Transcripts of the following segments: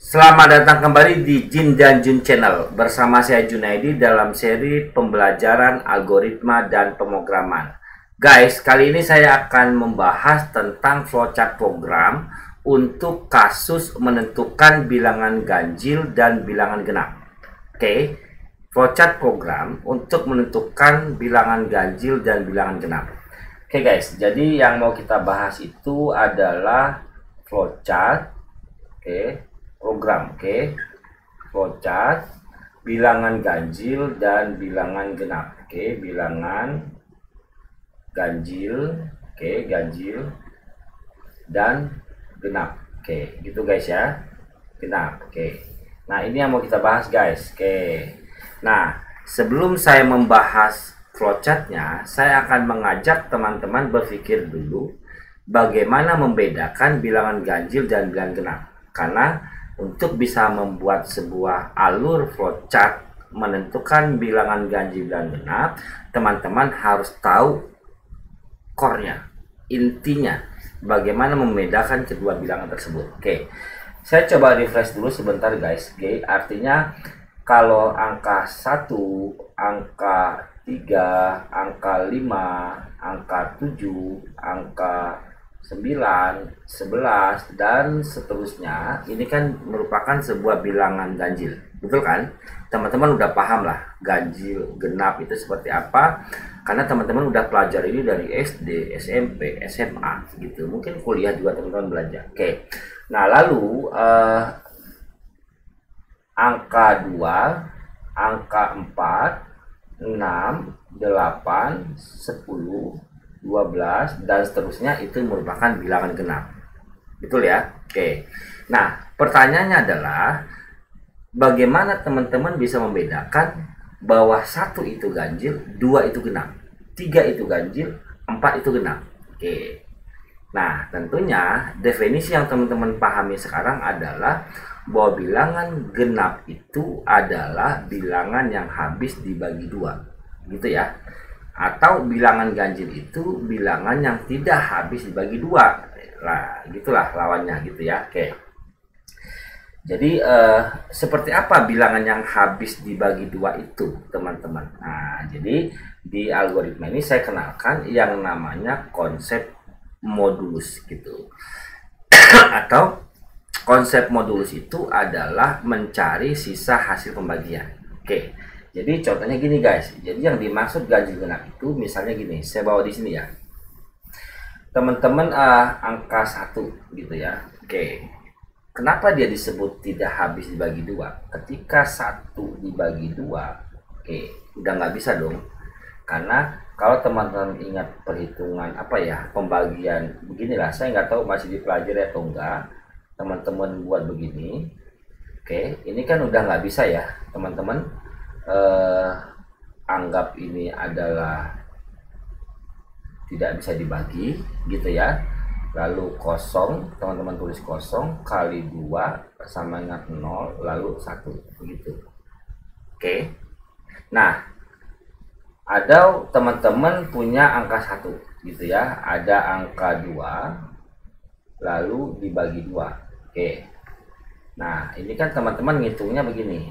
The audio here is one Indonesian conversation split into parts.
Selamat datang kembali di Jin dan Jun Channel. Bersama saya Junaidi dalam seri pembelajaran algoritma dan pemrograman. Guys, kali ini saya akan membahas tentang flowchart program untuk kasus menentukan bilangan ganjil dan bilangan genap. Oke, flowchart program untuk menentukan bilangan ganjil dan bilangan genap. Oke guys, jadi yang mau kita bahas itu adalah flowchart. Oke, program. Oke, flowchart bilangan ganjil dan bilangan genap. Oke, bilangan ganjil. Oke, ganjil dan genap. Oke, gitu guys ya, genap. Oke, nah ini yang mau kita bahas guys. Oke, nah sebelum saya membahas flowchartnya, saya akan mengajak teman-teman berpikir dulu bagaimana membedakan bilangan ganjil dan bilangan genap. Karena untuk bisa membuat sebuah alur flowchart menentukan bilangan ganjil dan genap, teman-teman harus tahu core-nya, intinya, bagaimana membedakan kedua bilangan tersebut. Oke, saya coba refresh dulu sebentar guys. Oke, artinya kalau angka 1, angka 3, angka 5, angka 7, angka 9, 11, dan seterusnya, ini kan merupakan sebuah bilangan ganjil, betul kan? Teman-teman udah paham lah ganjil, genap itu seperti apa, karena teman-teman udah pelajari ini dari SD, SMP, SMA gitu, mungkin kuliah juga teman-teman belajar. Oke, nah lalu angka 2, angka 4, 6, 8, 10, 12, dan seterusnya itu merupakan bilangan genap. Betul ya? Oke. Nah, pertanyaannya adalah bagaimana teman-teman bisa membedakan bahwa 1 itu ganjil, 2 itu genap, 3 itu ganjil, 4 itu genap. Oke. Nah, tentunya definisi yang teman-teman pahami sekarang adalah bahwa bilangan genap itu adalah bilangan yang habis dibagi 2. Gitu ya. Atau bilangan ganjil itu bilangan yang tidak habis dibagi 2. Nah, gitulah lawannya gitu ya. Oke. Jadi seperti apa bilangan yang habis dibagi 2 itu, teman-teman? Nah, jadi di algoritma ini saya kenalkan yang namanya konsep modulus gitu. Atau konsep modulus itu adalah mencari sisa hasil pembagian. Oke. Jadi contohnya gini guys. Jadi yang dimaksud ganjil genap itu misalnya gini, saya bawa di sini ya. Teman-teman angka 1 gitu ya. Oke. Kenapa dia disebut tidak habis dibagi 2? Ketika 1 dibagi 2, oke, udah nggak bisa dong. Karena kalau teman-teman ingat perhitungan apa ya, pembagian beginilah, saya nggak tahu masih dipelajari atau enggak. Teman-teman buat begini. Oke, ini kan udah nggak bisa ya, teman-teman. Anggap ini adalah tidak bisa dibagi gitu ya. Lalu kosong, teman-teman tulis kosong kali 2 sama dengan 0, lalu 1 begitu. Oke. Nah, ada teman-teman punya angka 1 gitu ya, ada angka 2 lalu dibagi 2. Oke. Nah, ini kan teman-teman ngitungnya begini,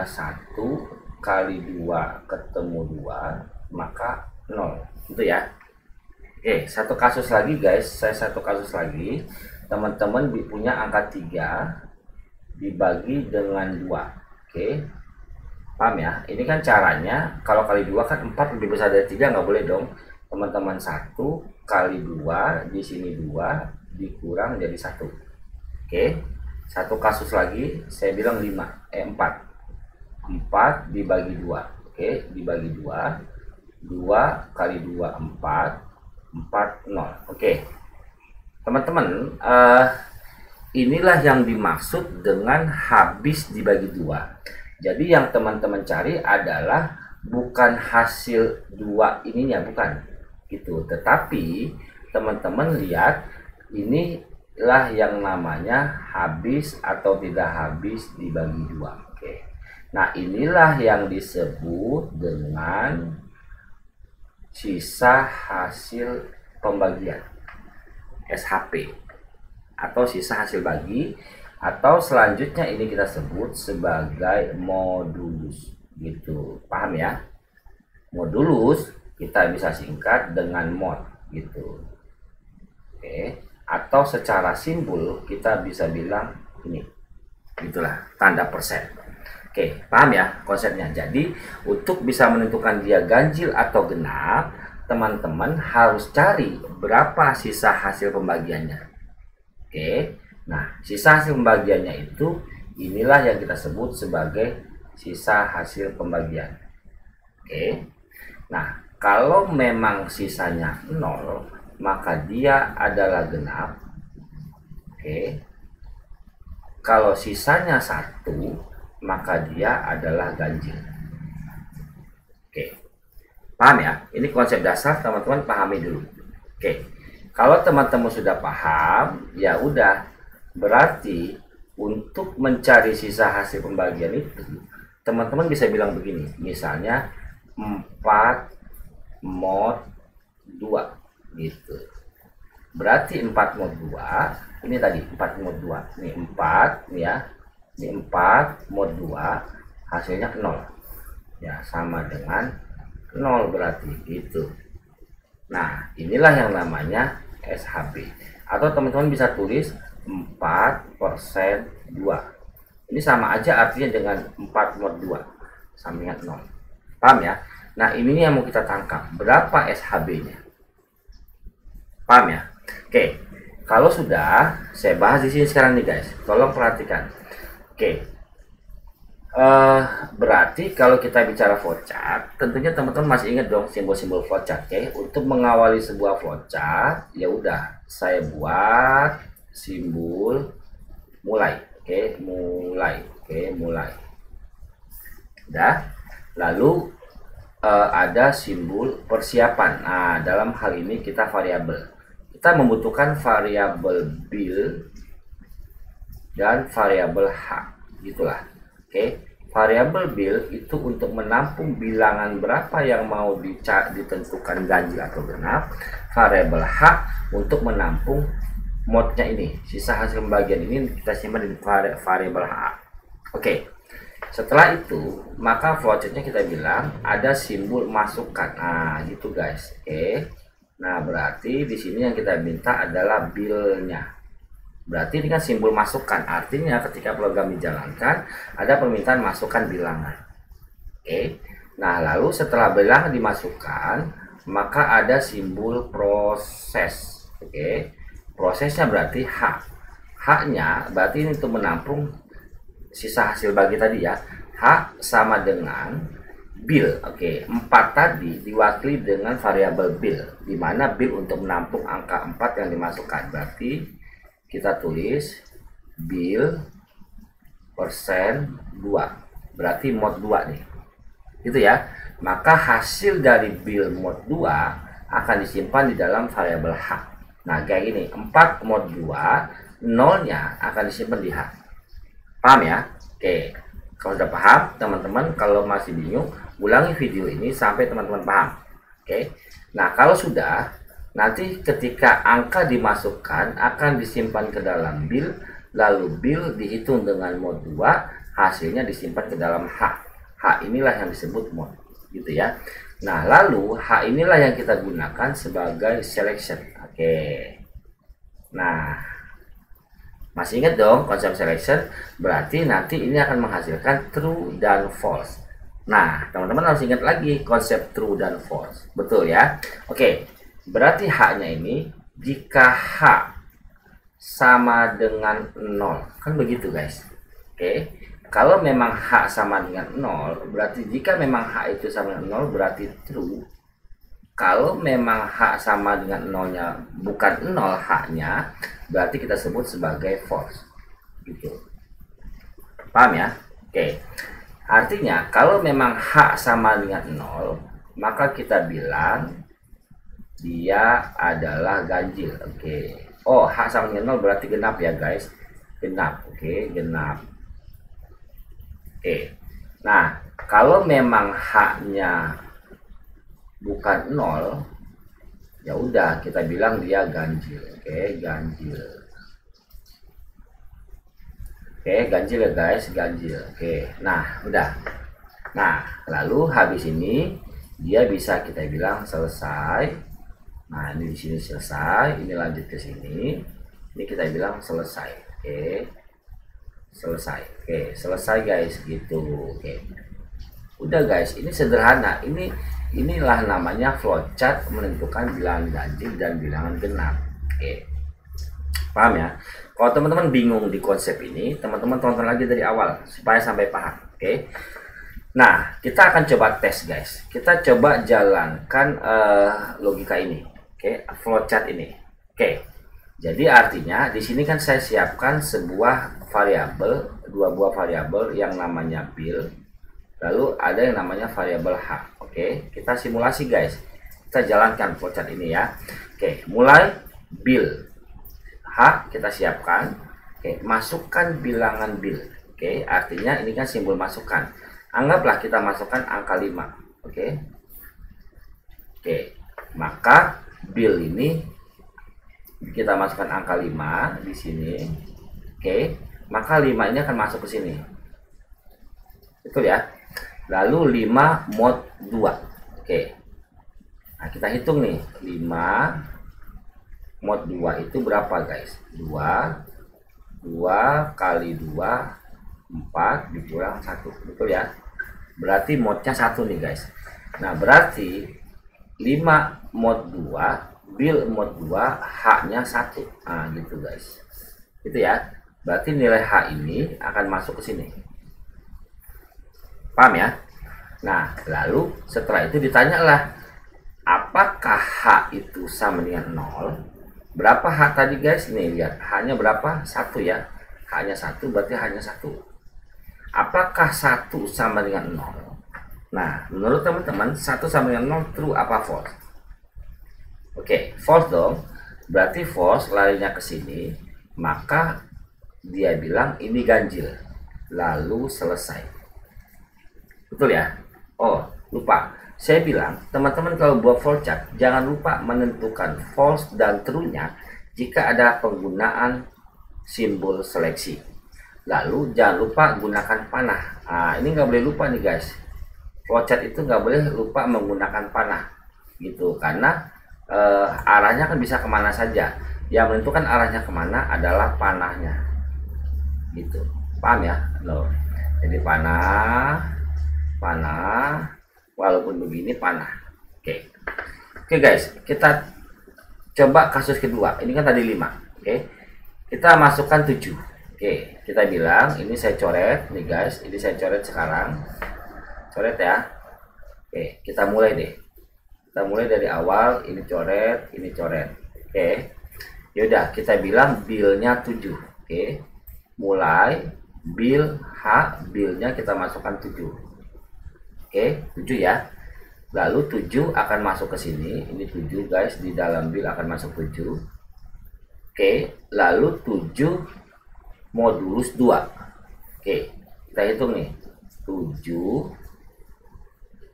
1 kali 2 ketemu 2 maka 0 gitu ya. Oke, satu kasus lagi guys, satu kasus lagi, teman-teman punya angka 3 dibagi dengan 2. Oke, paham ya? Ini kan caranya, kalau kali 2 kan 4 lebih besar dari 3, nggak boleh dong. Teman-teman 1 kali 2, di sini 2 dikurang jadi 1. Oke, satu kasus lagi, saya bilang 4 dibagi 2. Oke, dibagi 2, 2 kali 2 4, 0. Oke, teman-teman, inilah yang dimaksud dengan habis dibagi 2. Jadi yang teman-teman cari adalah bukan hasil 2 ininya, bukan gitu, tetapi teman-teman lihat inilah yang namanya habis atau tidak habis dibagi 2. Oke, nah inilah yang disebut dengan sisa hasil pembagian, SHP, atau sisa hasil bagi Atau selanjutnya ini kita sebut sebagai modulus gitu. Paham ya? Modulus kita bisa singkat dengan mod gitu. Oke, atau secara simbol kita bisa bilang ini. Itulah tanda persen. Oke, paham ya konsepnya? Jadi, untuk bisa menentukan dia ganjil atau genap, teman-teman harus cari berapa sisa hasil pembagiannya. Oke. Nah, sisa hasil pembagiannya itu inilah yang kita sebut sebagai sisa hasil pembagian. Oke. Nah, kalau memang sisanya 0, maka dia adalah genap. Oke. Kalau sisanya 1, maka dia adalah ganjil. Oke. Paham ya? Ini konsep dasar, teman-teman pahami dulu. Oke. Kalau teman-teman sudah paham, ya udah. Berarti untuk mencari sisa hasil pembagian itu, teman-teman bisa bilang begini, misalnya 4 mod 2 gitu. Berarti 4 mod 2, ini tadi 4 mod 2. Ini 4 ya. Ini 4 mod 2, hasilnya 0. Ya, sama dengan 0 berarti gitu. Nah, inilah yang namanya SHB. Atau teman-teman bisa tulis 4% 2. Ini sama aja artinya dengan 4 mod 2 sama dengan 0. Paham ya? Nah, ini yang mau kita tangkap. Berapa SHB-nya? Paham ya? Oke. Kalau sudah, saya bahas di sini sekarang nih guys. Tolong perhatikan. Oke. Berarti kalau kita bicara flowchart, tentunya teman-teman masih ingat dong simbol-simbol flowchart. Oke. Untuk mengawali sebuah flowchart, ya udah saya buat simbol mulai. Oke, mulai. Oke, mulai. Udah. Lalu ada simbol persiapan. Nah, dalam hal ini kita variabel. Kita membutuhkan variabel bil dan variabel h. Gitulah. Oke. Variabel bil itu untuk menampung bilangan berapa yang mau ditentukan ganjil atau genap. Variabel h untuk menampung modnya ini, sisa hasil pembagian ini kita simpan di variabel h. Oke. Setelah itu, maka flowchartnya kita bilang ada simbol masukkan. Nah, gitu guys. Oke. Nah, berarti di sini yang kita minta adalah bilnya. Berarti ini kan simbol masukkan. Artinya ketika program dijalankan, ada permintaan masukkan bilangan. Oke. Nah, lalu setelah bilangan dimasukkan, maka ada simbol proses. Oke. Prosesnya berarti H. H-nya berarti ini untuk menampung sisa hasil bagi tadi ya. H sama dengan bil. Oke, 4 tadi diwakili dengan variabel bil, di mana bil untuk menampung angka 4 yang dimasukkan. Berarti kita tulis bil persen 2. Berarti mod 2 nih. Gitu ya. Maka hasil dari bil mod 2 akan disimpan di dalam variabel H. Nah, kayak gini, 4 mod 2, 0-nya akan disimpan di H. Paham ya? Oke. Kalau sudah paham, teman-teman, kalau masih bingung, ulangi video ini sampai teman-teman paham. Oke. Nah, kalau sudah, nanti ketika angka dimasukkan akan disimpan ke dalam bil, lalu bil dihitung dengan mod 2, hasilnya disimpan ke dalam H. H inilah yang disebut mod, gitu ya. Nah, lalu H inilah yang kita gunakan sebagai selection. Oke. Nah, masih ingat dong konsep selection? Berarti nanti ini akan menghasilkan true dan false. Nah, teman-teman harus ingat lagi konsep true dan false. Betul ya? Oke. Berarti H-nya ini jika H sama dengan 0. Kan begitu guys. Oke. Kalau memang H sama dengan 0, berarti jika memang H itu sama dengan 0 berarti true. Kalau memang H sama dengan 0-nya bukan 0 H-nya, berarti kita sebut sebagai false. Gitu. Paham ya? Oke. Artinya kalau memang H sama dengan 0, maka kita bilang dia adalah ganjil. Oke. Oh, H sama dengan 0 berarti genap ya guys. Genap. Oke, genap. Oke. Nah, kalau memang H-nya bukan 0, ya udah kita bilang dia ganjil. Oke, ganjil. Oke, ganjil ya guys, ganjil. Oke, nah udah. Nah, lalu habis ini dia bisa kita bilang selesai. Nah, ini di sini selesai, ini lanjut ke sini. Ini kita bilang selesai. Oke. Selesai. Oke, selesai guys gitu. Oke. Udah guys, ini sederhana. Inilah namanya flowchart menentukan bilangan ganjil dan bilangan genap. Oke. Paham ya? Kalau teman-teman bingung di konsep ini, teman-teman tonton lagi dari awal supaya sampai paham. Oke. Nah, kita akan coba tes guys. Kita coba jalankan logika ini. Oke, flowchart ini. Oke. Jadi artinya di sini kan saya siapkan sebuah variabel, dua buah variabel yang namanya bill. Lalu ada yang namanya variabel H. Oke, kita simulasi guys. Kita jalankan flowchart ini ya. Oke, mulai bill. H kita siapkan. Oke, masukkan bilangan bill. Oke, artinya ini kan simbol masukkan. Anggaplah kita masukkan angka 5. Oke. Oke, maka bill ini kita masukkan angka 5 di sini. Oke, maka 5 ini akan masuk ke sini. Betul ya? Lalu 5 mod 2. Oke. Nah, kita hitung nih. 5 mod 2 itu berapa guys? 2 kali 2 4 dikurang 1. Betul ya? Berarti modnya 1 nih guys. Nah, berarti 5 mod 2 bill mod 2 H nya 1. Nah gitu guys, gitu ya. Berarti nilai H ini akan masuk ke sini. Paham ya? Nah, lalu setelah itu ditanyalah apakah H itu sama dengan 0. Berapa H tadi guys? Nih lihat, H-nya berapa? 1 ya. H-nya 1 berarti hanya 1. Apakah 1 sama dengan 0? Nah, menurut teman-teman 1 sama dengan 0 true apa false? Oke, false dong. Berarti false larinya ke sini, maka dia bilang ini ganjil. Lalu selesai. Betul ya? Oh, lupa. Saya bilang, teman-teman kalau buat flowchart, jangan lupa menentukan false dan true-nya jika ada penggunaan simbol seleksi. Lalu jangan lupa gunakan panah. Nah, ini nggak boleh lupa nih guys. Flowchart itu nggak boleh lupa menggunakan panah, gitu. Karena arahnya kan bisa kemana saja. Yang menentukan arahnya kemana adalah panahnya, gitu. Paham ya? Loh. Jadi panah, walaupun begini panah. Oke. Oke guys, kita coba kasus kedua. Ini kan tadi 5. Oke. Kita masukkan 7. Oke, kita bilang ini saya coret nih guys. Ini saya coret sekarang. Coret ya. Oke, kita mulai deh. Kita mulai dari awal, ini coret, ini coret. Oke. Yaudah, kita bilang bill-nya 7. Oke. Mulai bill H, bill-nya kita masukkan 7. Oke, 7 ya. Lalu 7 akan masuk ke sini. Ini 7 guys, di dalam bill akan masuk 7. Oke, lalu 7 modulus 2. Oke, kita hitung nih. 7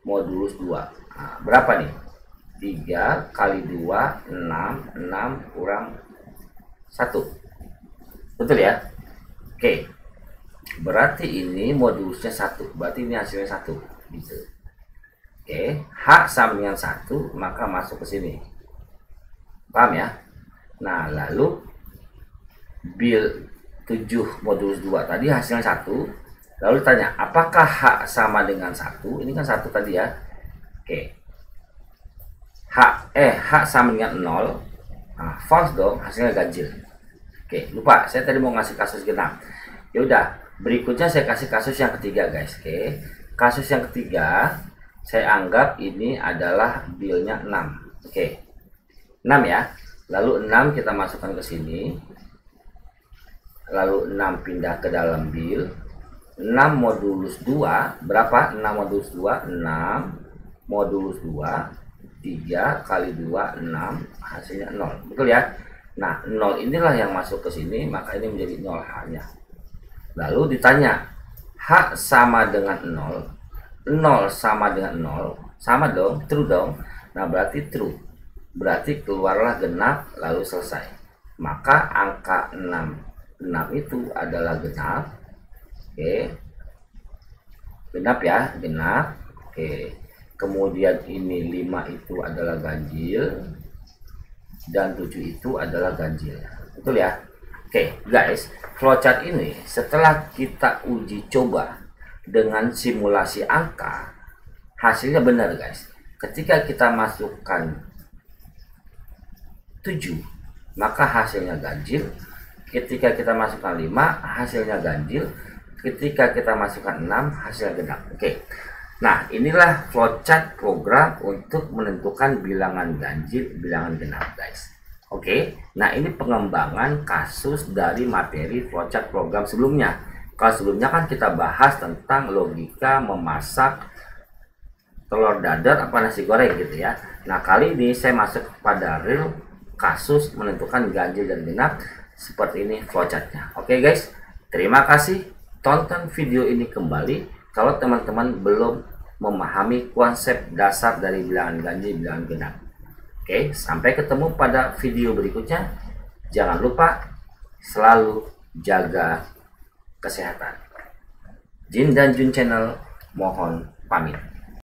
modulus 2. Nah, berapa nih? 3 kali 2, 6. 6 kurang 1. Betul ya? Oke. Berarti ini modulusnya 1. Berarti ini hasilnya 1. Gitu. Oke, H sama dengan 1, maka masuk ke sini. Paham ya? Nah, lalu bill 7 modulus 2 tadi hasilnya 1. Lalu tanya, apakah H sama dengan 1? Ini kan 1 tadi ya. Oke. H sama dengan 0. Nah, false dong, hasilnya ganjil. Oke, lupa, saya tadi mau ngasih kasus genap. Ya udah, berikutnya saya kasih kasus yang ketiga guys. Oke. Kasus yang ketiga, saya anggap ini adalah bill-nya 6. Oke. 6 ya. Lalu 6 kita masukkan ke sini. Lalu 6 pindah ke dalam bill. 6 modulus 2, berapa? 6 modulus 2, 6 modulus 2, 3 kali 2, 6, hasilnya 0. Betul ya? Nah, 0 inilah yang masuk ke sini, maka ini menjadi 0 H-nya. Lalu ditanya, H sama dengan 0, 0 sama dengan 0, sama dong, true dong. Nah, berarti true. Berarti keluarlah genap, lalu selesai. Maka angka 6 itu adalah genap, Oke, genap ya, genap. Oke, kemudian ini 5 itu adalah ganjil dan 7 itu adalah ganjil, betul ya. Oke guys, flowchart ini setelah kita uji coba dengan simulasi angka, hasilnya benar guys. Ketika kita masukkan 7, maka hasilnya ganjil. Ketika kita masukkan 5, hasilnya ganjil. Ketika kita masukkan 6, hasilnya genap. Oke. Nah, inilah flowchart program untuk menentukan bilangan ganjil, bilangan genap, guys. Oke. Nah, ini pengembangan kasus dari materi flowchart program sebelumnya. Kalau sebelumnya kan kita bahas tentang logika memasak telur dadar apa nasi goreng gitu ya. Nah, kali ini saya masuk pada real kasus menentukan ganjil dan genap. Seperti ini flowchartnya. Oke guys, terima kasih. Tonton video ini kembali kalau teman-teman belum memahami konsep dasar dari bilangan ganjil, bilangan genap. Oke, sampai ketemu pada video berikutnya. Jangan lupa selalu jaga kesehatan. Jin dan Jun Channel mohon pamit.